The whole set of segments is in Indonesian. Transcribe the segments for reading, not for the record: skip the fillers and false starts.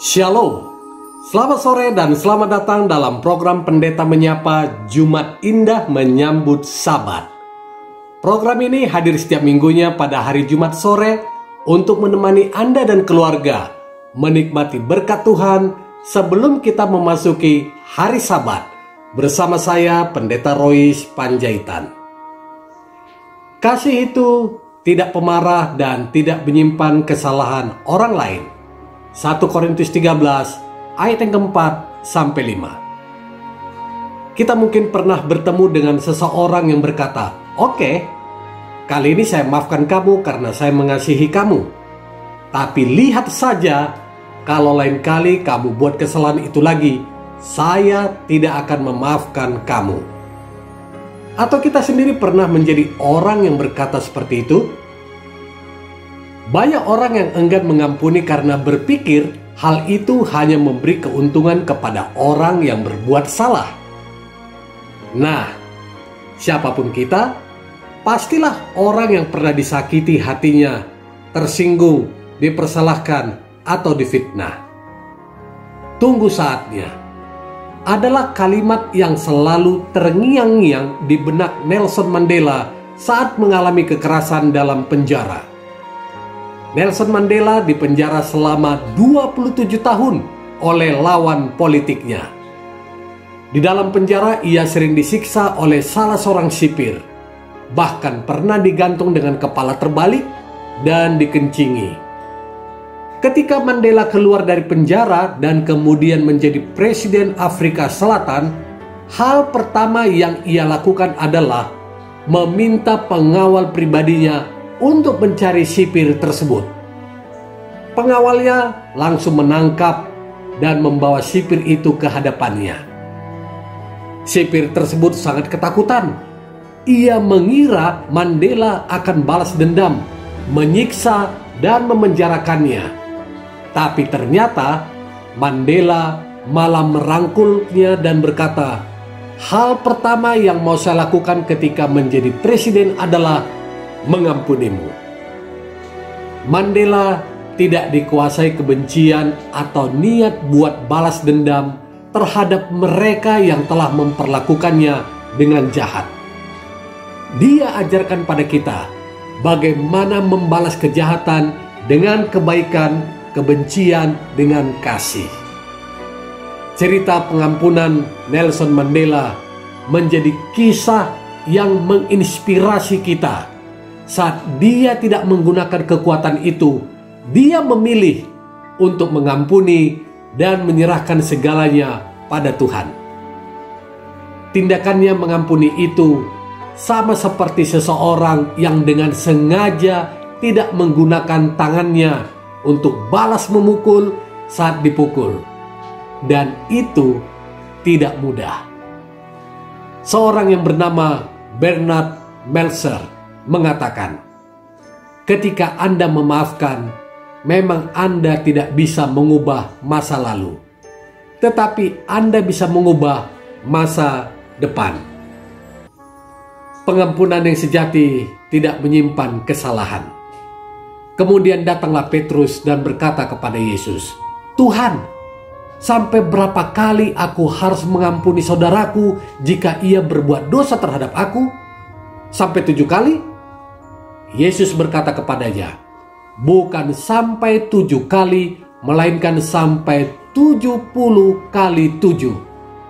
Shalom, selamat sore dan selamat datang dalam program Pendeta Menyapa Jumat Indah Menyambut Sabat. Program ini hadir setiap minggunya pada hari Jumat sore untuk menemani Anda dan keluarga menikmati berkat Tuhan sebelum kita memasuki hari Sabat bersama saya Pendeta Rois Panjaitan. Kasih itu tidak pemarah dan tidak menyimpan kesalahan orang lain. 1 Korintus 13 ayat yang keempat sampai 5. Kita mungkin pernah bertemu dengan seseorang yang berkata, "Oke, kali ini saya maafkan kamu karena saya mengasihi kamu. Tapi lihat saja, kalau lain kali kamu buat kesalahan itu lagi, saya tidak akan memaafkan kamu." Atau kita sendiri pernah menjadi orang yang berkata seperti itu? Banyak orang yang enggan mengampuni karena berpikir hal itu hanya memberi keuntungan kepada orang yang berbuat salah. Nah, siapapun kita, pastilah orang yang pernah disakiti hatinya, tersinggung, dipersalahkan, atau difitnah. Tunggu saatnya adalah kalimat yang selalu terngiang-ngiang di benak Nelson Mandela saat mengalami kekerasan dalam penjara. Nelson Mandela dipenjara selama 27 tahun oleh lawan politiknya. Di dalam penjara ia sering disiksa oleh salah seorang sipir, bahkan pernah digantung dengan kepala terbalik dan dikencingi. Ketika Mandela keluar dari penjara dan kemudian menjadi Presiden Afrika Selatan, hal pertama yang ia lakukan adalah meminta pengawal pribadinya untuk mencari sipir tersebut. Pengawalnya langsung menangkap dan membawa sipir itu ke hadapannya. Sipir tersebut sangat ketakutan. Ia mengira Mandela akan balas dendam, menyiksa dan memenjarakannya. Tapi ternyata Mandela malah merangkulnya dan berkata, "Hal pertama yang mau saya lakukan ketika menjadi presiden adalah mengampunimu." Mandela tidak dikuasai kebencian atau niat buat balas dendam terhadap mereka yang telah memperlakukannya dengan jahat. Dia ajarkan pada kita bagaimana membalas kejahatan dengan kebaikan, kebencian dengan kasih. Cerita pengampunan Nelson Mandela menjadi kisah yang menginspirasi kita. Saat dia tidak menggunakan kekuatan itu, dia memilih untuk mengampuni dan menyerahkan segalanya pada Tuhan. Tindakannya mengampuni itu sama seperti seseorang yang dengan sengaja tidak menggunakan tangannya untuk balas memukul saat dipukul. Dan itu tidak mudah. Seorang yang bernama Bernard Meltzer mengatakan, ketika Anda memaafkan, memang Anda tidak bisa mengubah masa lalu, tetapi Anda bisa mengubah masa depan. Pengampunan yang sejati tidak menyimpan kesalahan. Kemudian datanglah Petrus dan berkata kepada Yesus, "Tuhan, sampai berapa kali aku harus mengampuni saudaraku jika ia berbuat dosa terhadap aku? Sampai 7 kali?" Yesus berkata kepadanya, "Bukan sampai 7 kali, melainkan sampai 70 kali 7.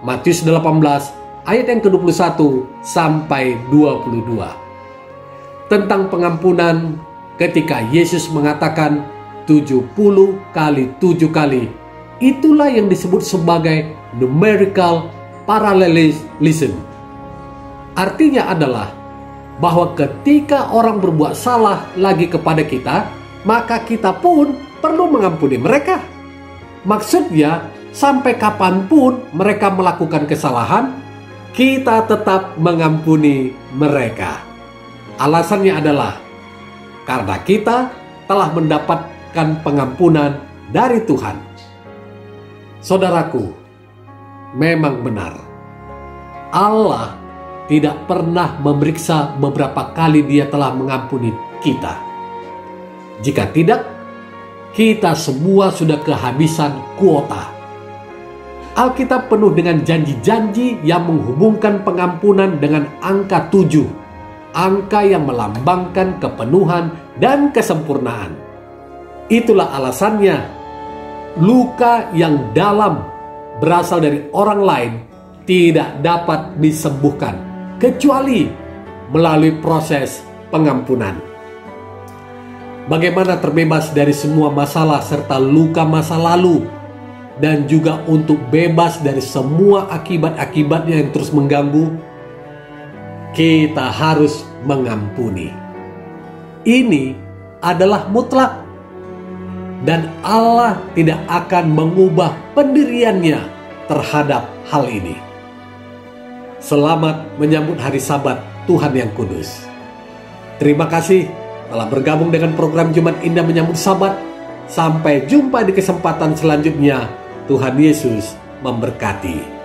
Matius 18 ayat yang ke-21 sampai 22. Tentang pengampunan, ketika Yesus mengatakan 70 kali 7 kali, itulah yang disebut sebagai numerical parallelism. Artinya adalah bahwa ketika orang berbuat salah lagi kepada kita, maka kita pun perlu mengampuni mereka. Maksudnya, sampai kapanpun mereka melakukan kesalahan, kita tetap mengampuni mereka. Alasannya adalah karena kita telah mendapatkan pengampunan dari Tuhan. Saudaraku, memang benar, Allah tidak pernah memeriksa beberapa kali Dia telah mengampuni kita. Jika tidak, kita semua sudah kehabisan kuota. Alkitab penuh dengan janji-janji yang menghubungkan pengampunan dengan angka 7, angka yang melambangkan kepenuhan dan kesempurnaan. Itulah alasannya luka yang dalam berasal dari orang lain tidak dapat disembuhkan kecuali melalui proses pengampunan. Bagaimana terbebas dari semua masalah serta luka masa lalu, dan juga untuk bebas dari semua akibat-akibatnya yang terus mengganggu? Kita harus mengampuni. Ini adalah mutlak, dan Allah tidak akan mengubah pendiriannya terhadap hal ini. Selamat menyambut hari Sabat Tuhan yang kudus. Terima kasih telah bergabung dengan program Jumat Indah Menyambut Sabat. Sampai jumpa di kesempatan selanjutnya. Tuhan Yesus memberkati.